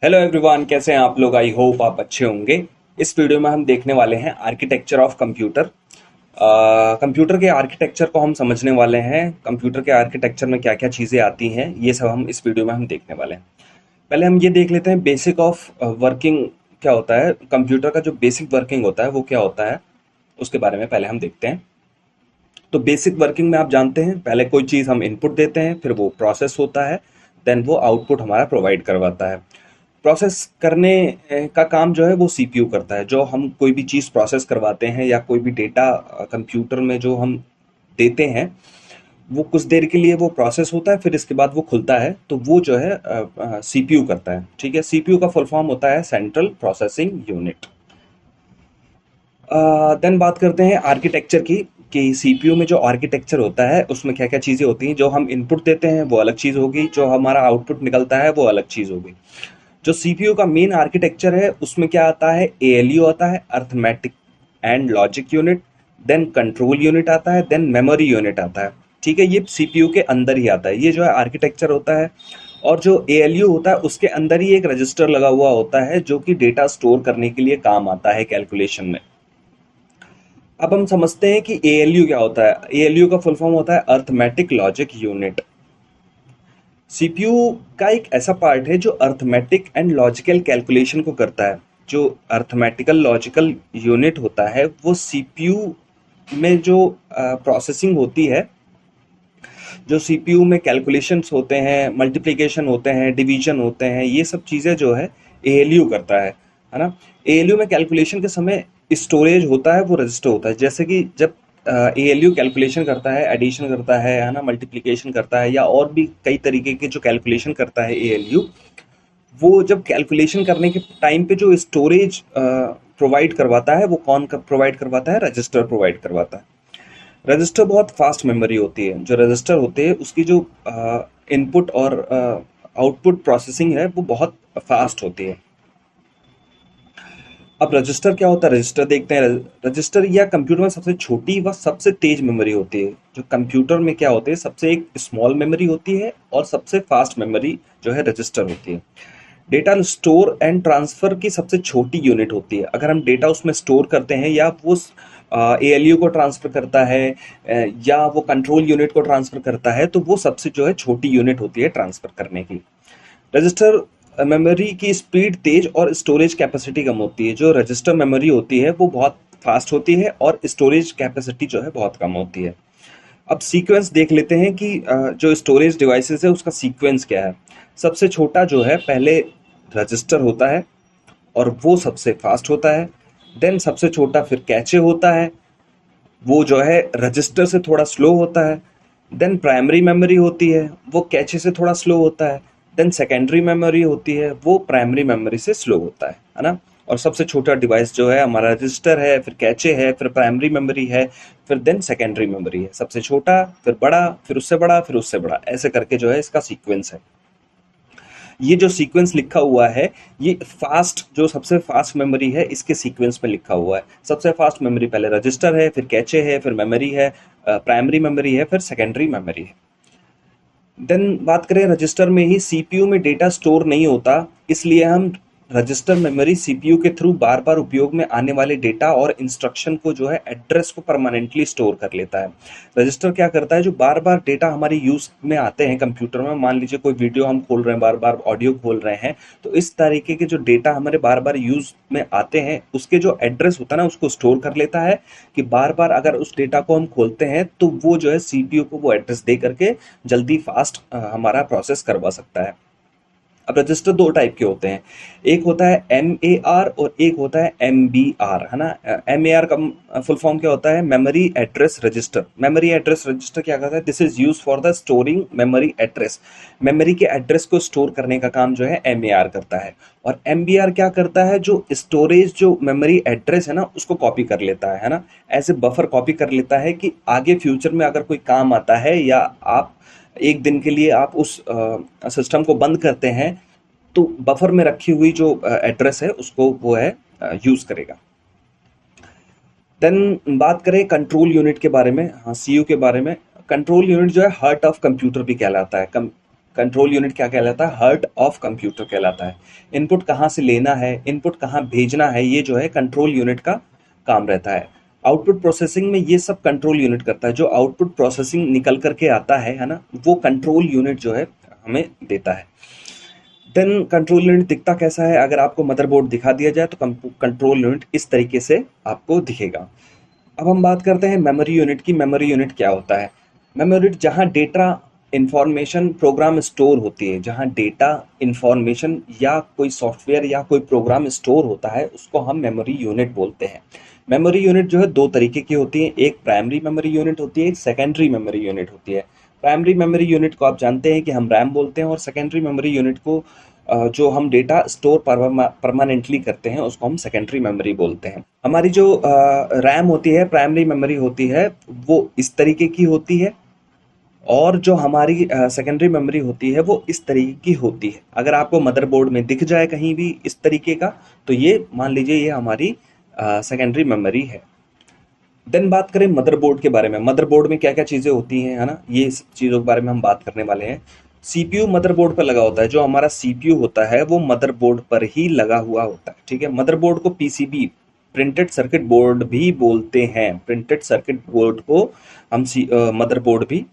Hello everyone, कैसे हैं आप लोग। आई होप आप अच्छे होंगे। इस वीडियो में हम देखने वाले हैं आर्किटेक्चर ऑफ कंप्यूटर। कंप्यूटर के आर्किटेक्चर को हम समझने वाले हैं। कंप्यूटर के आर्किटेक्चर में क्या क्या चीज़ें आती हैं, ये सब हम इस वीडियो में हम देखने वाले हैं। पहले हम ये देख लेते हैं बेसिक ऑफ वर्किंग क्या होता है। कंप्यूटर का जो बेसिक वर्किंग होता है वो क्या होता है, उसके बारे में पहले हम देखते हैं। तो बेसिक वर्किंग में आप जानते हैं, पहले कोई चीज़ हम इनपुट देते हैं, फिर वो प्रोसेस होता है, देन वो आउटपुट हमारा प्रोवाइड करवाता है। प्रोसेस करने का काम जो है वो सीपीयू करता है। जो हम कोई भी चीज़ प्रोसेस करवाते हैं या कोई भी डेटा कंप्यूटर में जो हम देते हैं, वो कुछ देर के लिए वो प्रोसेस होता है, फिर इसके बाद वो खुलता है, तो वो जो है सीपीयू करता है। ठीक है, सीपीयू का फुल फॉर्म होता है सेंट्रल प्रोसेसिंग यूनिट। देन बात करते हैं आर्किटेक्चर की, कि सीपीयू में जो आर्किटेक्चर होता है उसमें क्या क्या चीज़ें होती हैं। जो हम इनपुट देते हैं वो अलग चीज़ होगी, जो हमारा आउटपुट निकलता है वो अलग चीज़ होगी। जो सीपीयू का मेन आर्किटेक्चर है उसमें क्या आता है, एएलयू आता है, arithmetic and logic unit, then control unit आता है, देन मेमोरी यूनिट आता है। ठीक है, ये सीपीयू के अंदर ही आता है, ये जो है आर्किटेक्चर होता है। और जो एएलयू होता है उसके अंदर ही एक रजिस्टर लगा हुआ होता है जो कि डेटा स्टोर करने के लिए काम आता है कैलकुलेशन में। अब हम समझते हैं कि एएलयू क्या होता है। एएलयू का फुल फॉर्म होता है अर्थमेटिक लॉजिक यूनिट। सीपीयू का एक ऐसा पार्ट है जो अर्थमेटिक एंड लॉजिकल कैलकुलेशन को करता है। जो अर्थमेटिकल लॉजिकल यूनिट होता है वो सीपीयू में जो प्रोसेसिंग होती है, जो सीपीयू में कैलकुलेशंस होते हैं, मल्टीप्लिकेशन होते हैं, डिवीजन होते हैं, ये सब चीज़ें जो है एएलयू करता है ना। एएलयू में कैलकुलेशन के समय स्टोरेज होता है, वो रजिस्टर होता है। जैसे कि जब एएलयू कैलकुलेशन करता है, एडिशन करता है ना, मल्टीप्लिकेशन करता है, या और भी कई तरीके के जो कैलकुलेशन करता है एएलयू, वो जब कैलकुलेशन करने के टाइम पे जो स्टोरेज प्रोवाइड करवाता है वो कौन प्रोवाइड करवाता है, रजिस्टर प्रोवाइड करवाता है। रजिस्टर बहुत फास्ट मेमोरी होती है। जो रजिस्टर होते हैं उसकी जो इनपुट और आउटपुट प्रोसेसिंग है वो बहुत फास्ट होती है। अब रजिस्टर क्या होता है, रजिस्टर देखते हैं। रजिस्टर या कंप्यूटर में सबसे छोटी व सबसे तेज मेमोरी होती है। जो कंप्यूटर में क्या होते हैं, सबसे एक स्मॉल मेमोरी होती है और सबसे फास्ट मेमोरी जो है रजिस्टर होती है। डेटा स्टोर एंड ट्रांसफर की सबसे छोटी यूनिट होती है। अगर हम डेटा उसमें स्टोर करते हैं या वो एएलयू को ट्रांसफर करता है या वो कंट्रोल यूनिट को ट्रांसफर करता है, तो वो सबसे जो है छोटी यूनिट होती है ट्रांसफर करने की। रजिस्टर मेमोरी की स्पीड तेज और स्टोरेज कैपेसिटी कम होती है। जो रजिस्टर मेमोरी होती है वो बहुत फास्ट होती है और स्टोरेज कैपेसिटी जो है बहुत कम होती है। अब सीक्वेंस देख लेते हैं कि जो स्टोरेज डिवाइसेस है उसका सीक्वेंस क्या है। सबसे छोटा जो है पहले रजिस्टर होता है और वो सबसे फास्ट होता है। देन सबसे छोटा फिर कैचे होता है, वो जो है रजिस्टर से थोड़ा स्लो होता है। देन प्राइमरी मेमोरी होती है, वो कैचे से थोड़ा स्लो होता है। देन सेकेंडरी मेमोरी होती है, वो प्राइमरी मेमोरी से स्लो होता है ना। और सबसे छोटा डिवाइस जो है हमारा रजिस्टर है, फिर कैचे है, फिर प्राइमरी मेमोरी है, फिर देन सेकेंडरी मेमोरी है। सबसे छोटा, फिर बड़ा, फिर उससे बड़ा, फिर उससे बड़ा, ऐसे करके जो है इसका सीक्वेंस है। ये जो सीक्वेंस लिखा हुआ है, ये फास्ट, जो सबसे फास्ट मेमोरी है इसके सीक्वेंस में लिखा हुआ है। सबसे फास्ट मेमोरी पहले रजिस्टर है, फिर कैचे है, फिर मेमोरी है, प्राइमरी मेमोरी है, फिर सेकेंडरी मेमोरी है। देन बात करें, रजिस्टर में ही सीपीयू में डेटा स्टोर नहीं होता, इसलिए हम रजिस्टर मेमोरी सीपीयू के थ्रू बार बार उपयोग में आने वाले डेटा और इंस्ट्रक्शन को जो है एड्रेस को परमानेंटली स्टोर कर लेता है। रजिस्टर क्या करता है, जो बार बार डेटा हमारे यूज में आते हैं कंप्यूटर में, मान लीजिए कोई वीडियो हम खोल रहे हैं, बार बार ऑडियो खोल रहे हैं, तो इस तरीके के जो डेटा हमारे बार बार यूज में आते हैं उसके जो एड्रेस होता है ना उसको स्टोर कर लेता है, कि बार बार अगर उस डेटा को हम खोलते हैं तो वो जो है सीपीयू को वो एड्रेस दे करके जल्दी फास्ट हमारा प्रोसेस करवा सकता है। अब रजिस्टर दो टाइप के होते हैं, एक होता है एम ए आर और एक होता है एम बी आर, है ना। एम ए आर का फुल फॉर्म क्या होता है, memory address register. Memory address register क्या करता है, this is use for the storing memory address. Memory के एड्रेस को स्टोर करने का काम जो है एम ए आर करता है। और एम बी आर क्या करता है, जो स्टोरेज, जो मेमोरी एड्रेस है ना उसको कॉपी कर लेता है ना, ऐसे बफर कॉपी कर लेता है कि आगे फ्यूचर में अगर कोई काम आता है या आप एक दिन के लिए आप उस सिस्टम को बंद करते हैं, तो बफर में रखी हुई जो एड्रेस है उसको वो है यूज करेगा। देन बात करें कंट्रोल यूनिट के बारे में, हाँ सीयू के बारे में। कंट्रोल यूनिट जो है हार्ट ऑफ कंप्यूटर भी कहलाता है। कंट्रोल यूनिट क्या कहलाता है? हार्ट ऑफ कंप्यूटर कहलाता है। इनपुट कहाँ से लेना है, इनपुट कहाँ भेजना है, ये जो है कंट्रोल यूनिट का काम रहता है। आउटपुट प्रोसेसिंग में ये सब कंट्रोल यूनिट करता है। जो आउटपुट प्रोसेसिंग निकल करके आता है ना, वो कंट्रोल यूनिट जो है हमें देता है। देन कंट्रोल यूनिट दिखता कैसा है? अगर आपको मदरबोर्ड दिखा दिया जाए तो कंट्रोल यूनिट इस तरीके से आपको दिखेगा। अब हम बात करते हैं मेमोरी यूनिट की। मेमोरी यूनिट क्या होता है? मेमोरी यूनिट जहाँ डेटा, इंफॉर्मेशन, प्रोग्राम स्टोर होती है, जहाँ डेटा, इंफॉर्मेशन या कोई सॉफ्टवेयर या कोई प्रोग्राम स्टोर होता है, उसको हम मेमोरी यूनिट बोलते हैं। मेमोरी यूनिट जो है दो तरीके की होती है, एक प्राइमरी मेमोरी यूनिट होती है, एक सेकेंडरी मेमोरी यूनिट होती है। प्राइमरी मेमोरी यूनिट को आप जानते हैं कि हम रैम बोलते हैं, और सेकेंडरी मेमोरी यूनिट को जो हम डेटा स्टोर परमानेंटली करते हैं उसको हम सेकेंडरी मेमोरी बोलते हैं। हमारी जो रैम होती है, प्राइमरी मेमोरी होती है, वो इस तरीके की होती है, और जो हमारी सेकेंडरी मेमोरी होती है वो इस तरीके की होती है। अगर आपको मदरबोर्ड में दिख जाए कहीं भी इस तरीके का, तो ये मान लीजिए ये हमारी सेकेंडरी मेमोरी है। देन बात करें मदरबोर्ड के बारे में। मदरबोर्ड में क्या क्या चीज़ें होती हैं, है ना, ये सब चीज़ों के बारे में हम बात करने वाले हैं। सीपीयू मदरबोर्ड पर लगा होता है। जो हमारा सीपीयू होता है वो मदरबोर्ड पर ही लगा हुआ होता है, ठीक है। मदरबोर्ड को पीसीबी, प्रिंटेड सर्किट बोर्ड भी बोलते हैं। प्रिंटेड सर्किट बोर्ड को हम मदरबोर्ड भी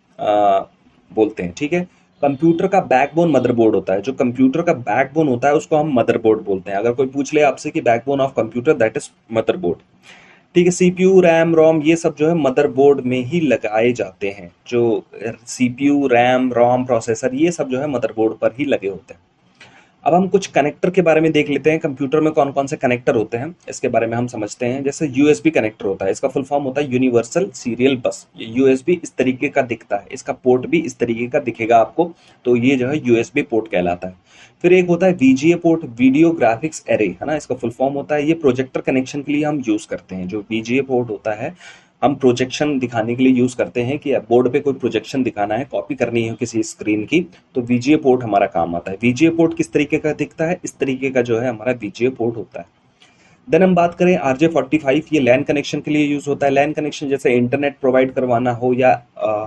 बोलते हैं, ठीक है। कंप्यूटर का बैकबोन मदरबोर्ड होता है। जो कंप्यूटर का बैकबोन होता है उसको हम मदरबोर्ड बोलते हैं। अगर कोई पूछ ले आपसे कि backbone of computer, that is motherboard, ठीक है। सीपीयू, रैम, रोम, ये सब जो है मदरबोर्ड में ही लगाए जाते हैं। जो सीपीयू, रैम, रोम, प्रोसेसर, ये सब जो है मदरबोर्ड पर ही लगे होते हैं। अब हम कुछ कनेक्टर के बारे में देख लेते हैं। कंप्यूटर में कौन कौन से कनेक्टर होते हैं इसके बारे में हम समझते हैं। जैसे यूएसबी कनेक्टर होता है, इसका फुल फॉर्म होता है यूनिवर्सल सीरियल बस। ये यूएसबी इस तरीके का दिखता है, इसका पोर्ट भी इस तरीके का दिखेगा आपको, तो ये जो है यूएसबी पोर्ट कहलाता है। फिर एक होता है VGA port, video graphics array, है ना, इसका फुल फॉर्म होता है। ये प्रोजेक्टर कनेक्शन के लिए हम यूज करते हैं। जो वीजीए पोर्ट होता है, हम प्रोजेक्शन दिखाने के लिए यूज करते हैं कि बोर्ड पे कोई प्रोजेक्शन दिखाना है, कॉपी करनी है किसी स्क्रीन की, तो वीजीए पोर्ट हमारा काम आता है। वीजीए पोर्ट किस तरीके का दिखता है? इस तरीके का जो है हमारा वीजीए पोर्ट होता है। देन हम बात करें RJ45, ये लैन कनेक्शन के लिए यूज होता है। लैन कनेक्शन जैसे इंटरनेट प्रोवाइड करवाना हो या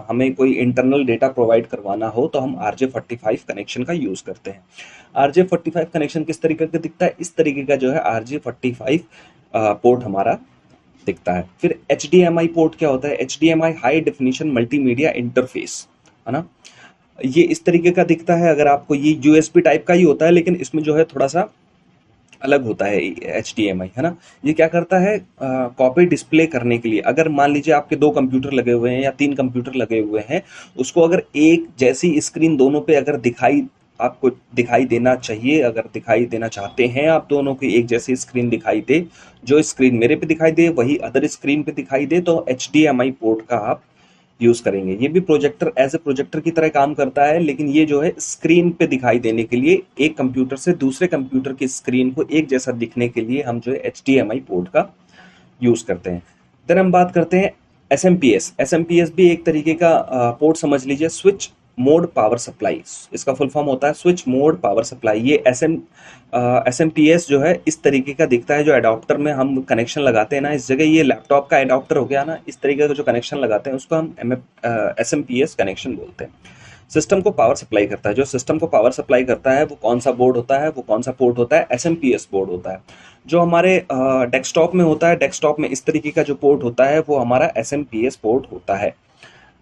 हमें कोई इंटरनल डेटा प्रोवाइड करवाना हो, तो हम RJ45 कनेक्शन का यूज करते हैं। RJ45 कनेक्शन किस तरीके का दिखता है? इस तरीके का जो है RJ45 पोर्ट हमारा दिखता है। फिर HDMI पोर्ट क्या होता है? HDMI high definition multimedia interface, है ना, ये इस तरीके का दिखता है। अगर आपको, ये यूएसबी टाइप का ही होता है, लेकिन इसमें जो है थोड़ा सा अलग होता है HDMI, है ना। ये क्या करता है? कॉपी डिस्प्ले करने के लिए, अगर मान लीजिए आपके दो कंप्यूटर लगे हुए हैं या तीन कंप्यूटर लगे हुए हैं, उसको अगर एक जैसी स्क्रीन दोनों पे अगर आपको दिखाई देना चाहिए, अगर दिखाई देना चाहते हैं आप दोनों की एक जैसी स्क्रीन दिखाई दे, जो स्क्रीन मेरे पे दिखाई दे वही अदर स्क्रीन पे दिखाई दे, तो HDMI पोर्ट का आप यूज करेंगे। ये भी प्रोजेक्टर, एज ए प्रोजेक्टर की तरह काम करता है, लेकिन ये जो है स्क्रीन पे दिखाई देने के लिए, एक कंप्यूटर से दूसरे कंप्यूटर की स्क्रीन को एक जैसा दिखने के लिए हम जो है HDMI पोर्ट का यूज करते हैं। देन हम बात करते हैं SMPS। SMPS भी एक तरीके का पोर्ट समझ लीजिए, स्विच मोड पावर सप्लाई, इसका फुल फॉर्म होता है स्विच मोड पावर सप्लाई। ये SMPS जो है इस तरीके का दिखता है। जो एडाप्टर में हम कनेक्शन लगाते हैं ना, इस जगह ये लैपटॉप का एडाप्टर हो गया ना, इस तरीके का जो कनेक्शन लगाते हैं उसको हम SMPS कनेक्शन बोलते हैं। सिस्टम को पावर सप्लाई करता है। जो सिस्टम को पावर सप्लाई करता है वो कौन सा बोर्ड होता है? वो कौन सा पोर्ट होता है? SMPS बोर्ड होता है। जो हमारे डेस्कटॉप में होता है, डेस्कटॉप में इस तरीके का जो पोर्ट होता है वो हमारा SMPS पोर्ट होता है।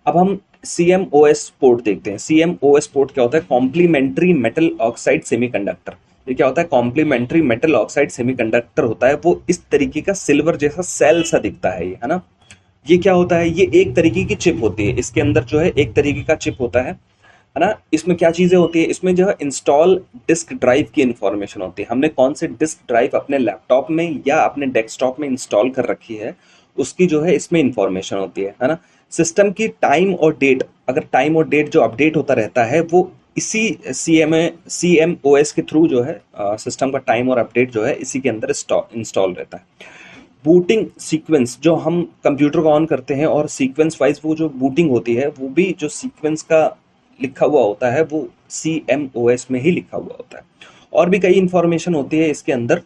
अब हम CMOS पोर्ट देखते हैं। CMOS पोर्ट क्या होता है? Complementary metal oxide semiconductor. ये क्या होता है? कॉम्प्लीमेंट्री मेटल ऑक्साइड सेमीकंडक्टर होता है। वो इस तरीके का सिल्वर जैसा सेल सा दिखता है ये, है ना। ये क्या होता है? ये एक तरीके की चिप होती है। इसके अंदर जो है एक तरीके का चिप होता है ना। इसमें क्या चीजें होती है? इसमें जो है इंस्टॉल डिस्क ड्राइव की इंफॉर्मेशन होती है। हमने कौन से डिस्क ड्राइव अपने लैपटॉप में या अपने डेस्कटॉप में इंस्टॉल कर रखी है, उसकी जो है इसमें इंफॉर्मेशन होती है ना। सिस्टम की टाइम और डेट, अगर टाइम और डेट जो अपडेट होता रहता है वो इसी CMOS के थ्रू जो है सिस्टम का टाइम और अपडेट जो है इसी के अंदर इंस्टॉल रहता है। बूटिंग सीक्वेंस, जो हम कंप्यूटर को ऑन करते हैं और सीक्वेंस वाइज वो जो बूटिंग होती है, वो भी जो सीक्वेंस का लिखा हुआ होता है वो CMOS में ही लिखा हुआ होता है। और भी कई इंफॉर्मेशन होती है इसके अंदर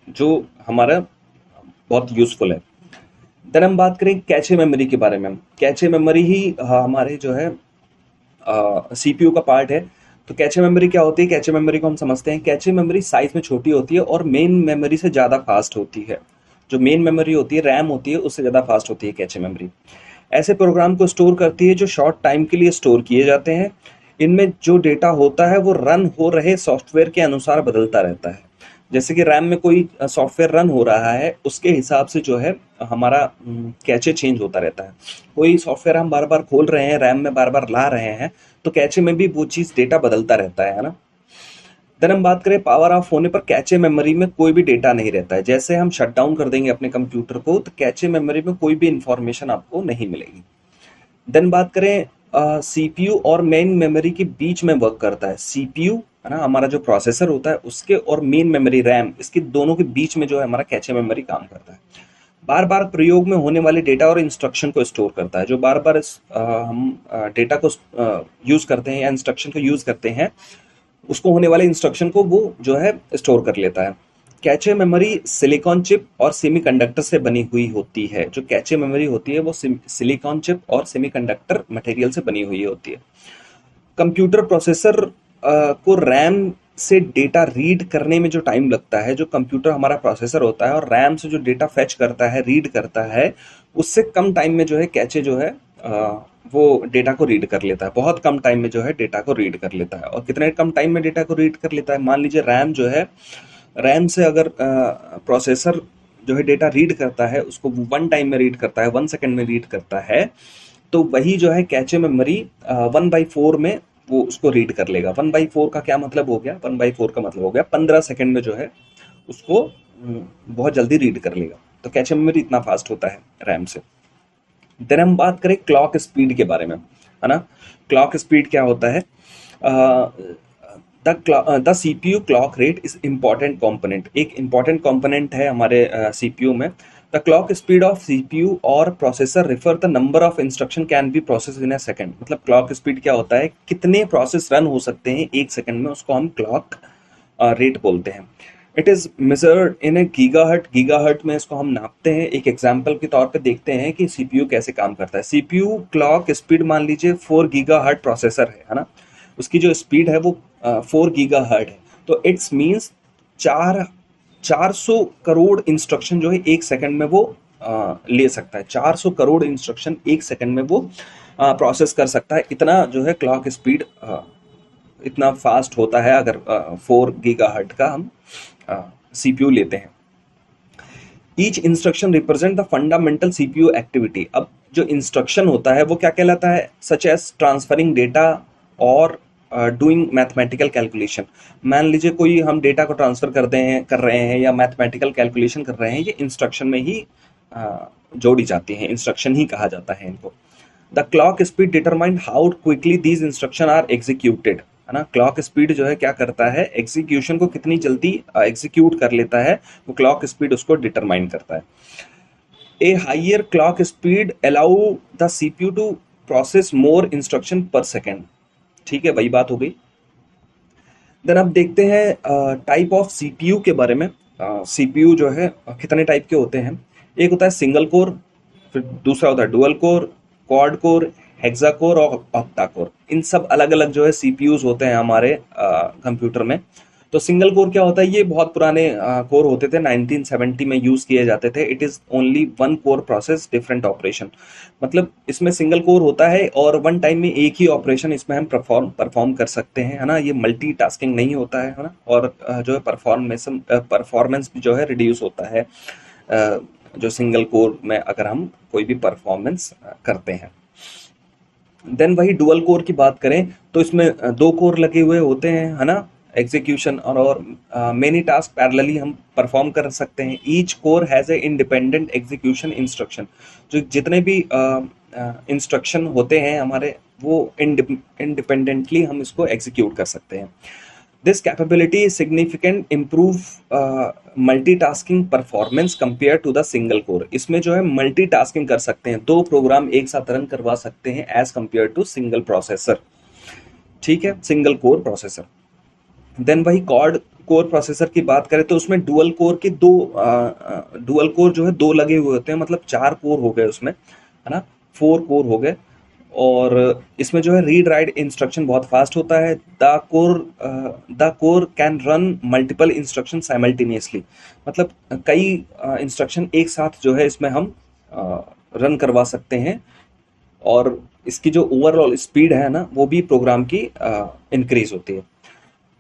जो हमारा बहुत यूजफुल है। देन हम बात करें कैचे मेमोरी के बारे में। कैचे मेमोरी ही हमारे जो है सीपीयू का पार्ट है। तो कैचे मेमोरी क्या होती है? कैचे मेमोरी को हम समझते हैं, कैचे मेमोरी साइज में छोटी होती है और मेन मेमोरी से ज़्यादा फास्ट होती है। जो मेन मेमोरी होती है, रैम होती है, उससे ज़्यादा फास्ट होती है कैचे मेमोरी। ऐसे प्रोग्राम को स्टोर करती है जो शॉर्ट टाइम के लिए स्टोर किए जाते हैं। इनमें जो डेटा होता है वो रन हो रहे सॉफ्टवेयर के अनुसार बदलता रहता है। जैसे कि रैम में कोई सॉफ्टवेयर रन हो रहा है, उसके हिसाब से जो है हमारा कैचे चेंज होता रहता है। कोई सॉफ्टवेयर हम बार बार खोल रहे हैं, रैम में बार बार ला रहे हैं, तो कैचे में भी वो चीज़ डेटा बदलता रहता है ना। देन हम बात करें पावर ऑफ होने पर, कैचे मेमोरी में कोई भी डेटा नहीं रहता है। जैसे हम शट डाउन कर देंगे अपने कंप्यूटर को, तो कैचे मेमोरी में कोई भी इंफॉर्मेशन आपको नहीं मिलेगी। देन बात करें, सीपीयू और मेन मेमोरी के बीच में वर्क करता है। सीपीयू है ना, हमारा जो प्रोसेसर होता है उसके, और मेन मेमोरी रैम, इसके दोनों के बीच में जो है हमारा कैचे मेमोरी काम करता है। बार बार प्रयोग में होने वाले डेटा और इंस्ट्रक्शन को स्टोर करता है। जो बार बार हम डेटा को यूज करते हैं या इंस्ट्रक्शन को यूज करते हैं, उसको होने वाले इंस्ट्रक्शन को वो जो है स्टोर कर लेता है। कैचे मेमोरी सिलिकॉन चिप और सेमीकंडक्टर से बनी हुई होती है। जो कैचे मेमोरी होती है वो सिलिकॉन चिप और सेमीकंडक्टर मटेरियल से बनी हुई होती है। कंप्यूटर प्रोसेसर को रैम से डेटा रीड करने में जो टाइम लगता है, जो कंप्यूटर हमारा प्रोसेसर होता है और रैम से जो डेटा फेच करता है, रीड करता है, उससे कम टाइम में जो है कैचे जो है वो डेटा को रीड कर लेता है। बहुत कम टाइम में जो है डेटा को रीड कर लेता है। और कितने कम टाइम में डेटा को रीड कर लेता है? मान लीजिए रैम जो है, रैम से अगर प्रोसेसर जो है डेटा रीड करता है, उसको 1 टाइम में रीड करता है, 1 सेकेंड में रीड करता है, तो वही जो है कैचे मेमोरी 1/4 में वो उसको रीड कर लेगा। 1/4 का क्या मतलब हो गया? 1/4 का मतलब हो गया 15 सेकेंड में जो है उसको बहुत जल्दी रीड कर लेगा। तो कैचे मेमोरी इतना फास्ट होता है रैम से। देन हम बात करें क्लॉक स्पीड के बारे में, है ना। क्लॉक स्पीड क्या होता है? The CPU clock rate is important component, एक इम्पॉर्टेंट कंपोनेंट है हमारे सीपीयू में। The clock speed of CPU और processor refer the number of instruction can be process in a second. मतलब क्लॉक स्पीड क्या होता है? कितने प्रोसेस रन हो सकते हैं एक सेकंड में, उसको हम क्लॉक रेट बोलते हैं। It is measured in A gigahertz. Gigahertz में इसको हम नापते हैं। एक एग्जांपल के तौर पे देखते हैं कि सीपीयू कैसे काम करता है। सीपीयू क्लॉक स्पीड मान लीजिए 4 गीगाहर्ट प्रोसेसर है ना। उसकी जो स्पीड है वो 4 गीगाहर्ट है। तो इट्स मीन्स 400 करोड़ इंस्ट्रक्शन जो है एक सेकंड में वो ले सकता है। 400 करोड़ इंस्ट्रक्शन एक सेकंड में वो प्रोसेस कर सकता है। इतना जो है क्लॉक स्पीड इतना फास्ट होता है अगर 4 गीगाहर्ट का हम सीपीयू लेते हैं। Each instruction represent the fundamental CPU activity. अब जो इंस्ट्रक्शन होता है वो क्या कहलाता है? सच एज ट्रांसफरिंग डेटा और डूइंग मैथमेटिकल कैलकुलेशन। मान लीजिए कोई हम डेटा को ट्रांसफर कर रहे हैं या मैथमेटिकल कैलकुलेशन कर रहे हैं, ये इंस्ट्रक्शन में ही जोड़ी जाती हैं। इंस्ट्रक्शन ही कहा जाता है इनको। The clock speed determine how quickly these instruction are executed, है ना। क्लॉक स्पीड जो है क्या करता है? एग्जीक्यूशन को कितनी जल्दी एग्जीक्यूट कर लेता है, वो क्लॉक स्पीड उसको डिटरमाइन करता है। A higher clock speed allow the CPU to process more instruction per second. ठीक है, वही बात हो गई। देन अब देखते हैं टाइप ऑफ सीपीयू के बारे में। सीपीयू जो है कितने टाइप के होते हैं? एक होता है सिंगल कोर, फिर दूसरा होता है dual core, quad core, hexa core और ऑक्टा कोर। इन सब अलग अलग जो है सीपीयूज होते हैं हमारे कंप्यूटर में। तो सिंगल कोर क्या होता है? ये बहुत पुराने कोर होते थे, 1970 में यूज किए जाते थे। It is only one core process different operation. मतलब इसमें सिंगल कोर होता है और वन टाइम में एक ही ऑपरेशन इसमें हम परफॉर्म कर सकते हैं, है ना। ये मल्टीटास्किंग नहीं होता है ना। और जो है परफॉर्मेंस भी जो है रिड्यूस होता है जो सिंगल कोर में अगर हम कोई भी परफॉर्मेंस करते हैं। देन वही डुअल कोर की बात करें तो इसमें 2 कोर लगे हुए होते हैं, है ना। एग्जीक्यूशन और मेनी टास्क पैरेलली हम परफॉर्म कर सकते हैं। Each core has a independent execution instruction. जो जितने भी इंस्ट्रक्शन होते हैं हमारे, वो इंडिपेंडेंटली हम इसको एग्जीक्यूट कर सकते हैं। This capability significant improve multitasking performance compare to the single core. इसमें जो है मल्टीटास्किंग कर सकते हैं, 2 प्रोग्राम एक साथ रन करवा सकते हैं as compare to single processor. ठीक है, सिंगल कोर प्रोसेसर। देन वही क्वाड कोर प्रोसेसर की बात करें तो उसमें डुअल कोर जो है 2 लगे हुए होते हैं। मतलब 4 कोर हो गए उसमें, है ना। 4 कोर हो गए और इसमें जो है रीड राइट इंस्ट्रक्शन बहुत फास्ट होता है। The core can run multiple instruction simultaneously, मतलब कई इंस्ट्रक्शन एक साथ जो है इसमें हम रन करवा सकते हैं, और इसकी जो ओवरऑल स्पीड है ना वो भी प्रोग्राम की इंक्रीज होती है।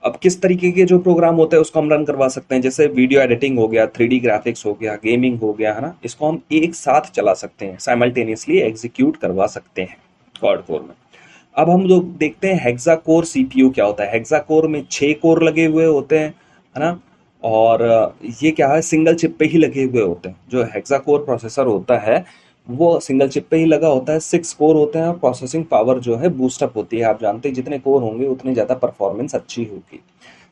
अब किस तरीके के जो प्रोग्राम होते हैं उसको हम रन करवा सकते हैं, जैसे वीडियो एडिटिंग हो गया, 3D ग्राफिक्स हो गया, गेमिंग हो गया, है ना, इसको हम एक साथ चला सकते हैं, साइमल्टेनियसली एग्जीक्यूट करवा सकते हैं क्वाड कोर में। अब हम लोग देखते हैं हेक्सा कोर सीपीयू क्या होता है। हेक्सा कोर में 6 कोर लगे हुए होते हैं, है ना, और ये क्या है, सिंगल चिप पे ही लगे हुए होते हैं। जो हेक्सा कोर प्रोसेसर होता है वो सिंगल चिप पे ही लगा होता है। 6 कोर होते हैं और प्रोसेसिंग पावर जो है बूस्टअप होती है। आप जानते हैं जितने कोर होंगे उतनी ज़्यादा परफॉर्मेंस अच्छी होगी।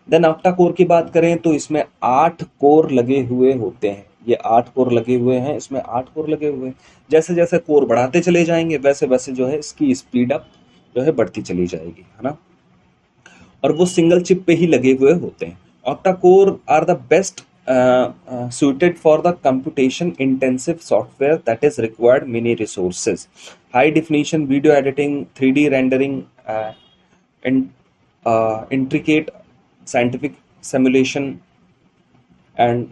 देन ऑक्टा कोर की बात करें तो इसमें 8 कोर लगे हुए होते हैं। ये 8 कोर लगे हुए हैं, इसमें 8 कोर लगे हुए हैं। जैसे जैसे कोर बढ़ाते चले जाएंगे वैसे वैसे जो है इसकी स्पीड अप जो है बढ़ती चली जाएगी, है ना, और वो सिंगल चिप पे ही लगे हुए होते हैं। Octa core are the best suited for the computation intensive software that is required many resources, high definition video editing, 3D rendering, and intricate scientific simulation and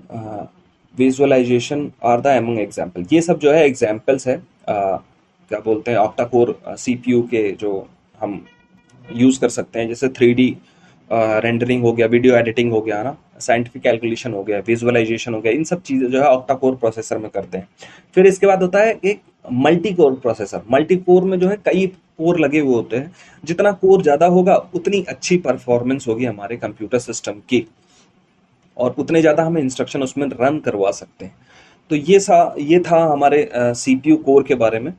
visualization are the among example। ये सब जो है examples है क्या बोलते हैं octa core CPU के, जो हम यूज़ कर सकते हैं। जैसे 3D रेंडरिंग हो गया, वीडियो एडिटिंग हो गया, ना, साइंटिफिक कैलकुलेशन हो गया, विजुअलाइजेशन हो गया, इन सब चीज़ें जो है ऑक्टा कोर प्रोसेसर में करते हैं। फिर इसके बाद होता है एक multi core processor. Multi core में जो है कई कोर लगे हुए होते हैं। जितना कोर ज़्यादा होगा उतनी अच्छी परफॉर्मेंस होगी हमारे कंप्यूटर सिस्टम की, और उतने ज़्यादा हम इंस्ट्रक्शन उसमें रन करवा सकते हैं। तो ये था हमारे सीपीयू कोर के बारे में।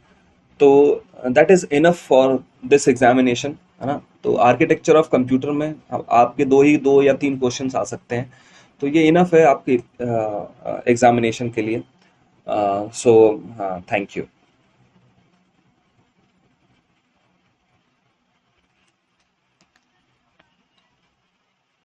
तो that is enough for this examination, है ना। तो आर्किटेक्चर ऑफ कंप्यूटर में आपके दो या तीन क्वेश्चंस आ सकते हैं। तो ये इनफ है आपके एग्जामिनेशन के लिए। So thank you.